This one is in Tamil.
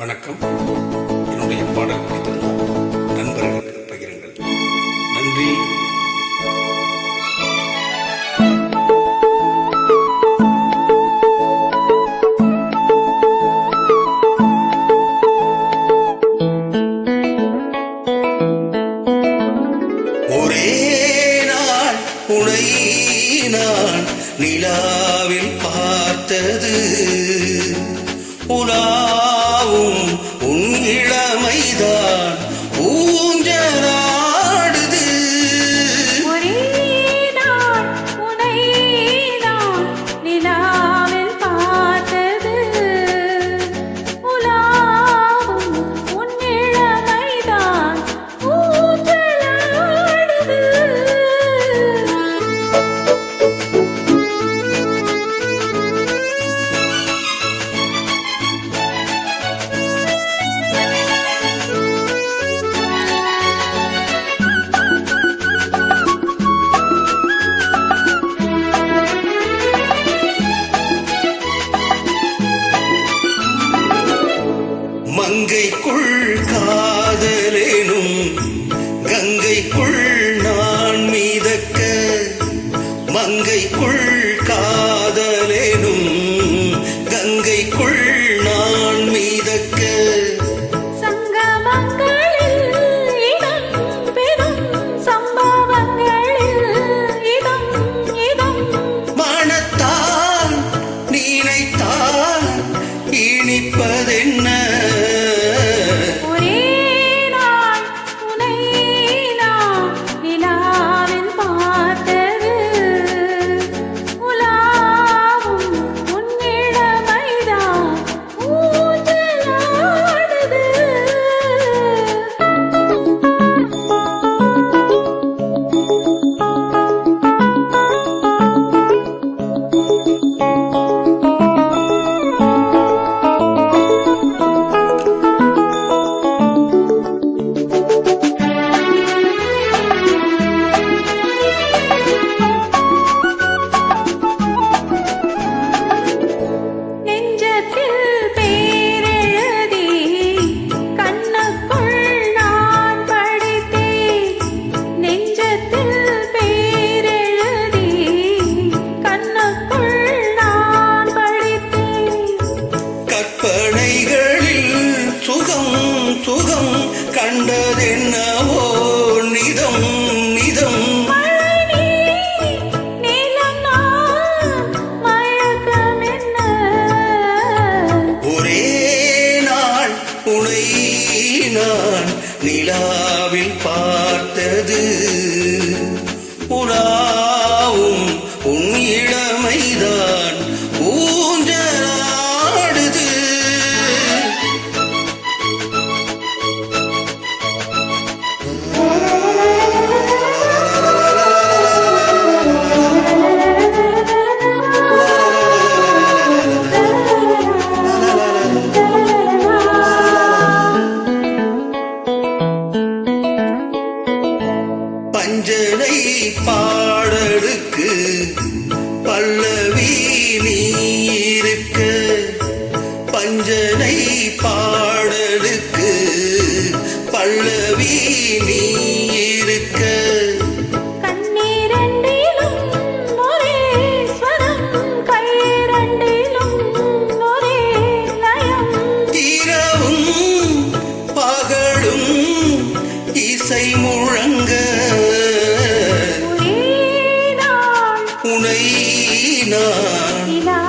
வணக்கம். என்னுடைய பாடல் பிடித்திருந்தால் நண்பர்களுக்கு பகிருங்கள். நன்றி. ஒரே நாள் உனை நான் நிலாவில் பார்த்தது, உலாவும் உன் இளமைதான் ஊஞ்சலாடுது. ஒரே நாள் உனை நான் நிலாவில் பார்த்தது, உலாவும் உன் இளமைதான் ஊஞ்சலாடுது. மங்கைக்குள் காதலேனும் கங்கைக்குள் நான் மீதக்க, மங்கைக்குள் காதலேனும் கங்கைக்குள் நான் மீதக்க. சங்கமங்களில் இடம் பெறும் சம்பவங்களில் இடம் இடம் மனத்தால் நினைத்தால் இனிப்பதென்ன. ஒரே நாள் உனை நான் நிலாவில் பார்த்தது, உலாவும் உன் இளமைதான் ஊஞ்சலாடுது. நெஞ்சத்தில் பேரெழுதி கண்ணுக்குள் நான் படித்தேன், நெஞ்சத்தில் பேரெழுதி கண்ணுக்குள் நான் படித்தேன். கற்பனைகளில் சுகம் சுகம் கண்டதென்னவோ நிதம் நிதம். மழை நீலம் நான் மயக்கம் என்ன. ஒரே நாள் உனை நான் நிலாவில் பார்த்தது, உலாவும் உன் இளமைதான் ஊஞ்சலாடுது. பஞ்சனை பாடலுக்கு பல்லவி நீ இருக்க, பஞ்சனை பாடலுக்கு பல்லவி நீ இருக்க. கண்ணீரண்டிலும் ஒரே ஸ்வரம், கைரண்டிலும் ஒரே லயம். இரவும் பகலும் இசை முழங்க, ஒரே நாள் உனை நான் நிலா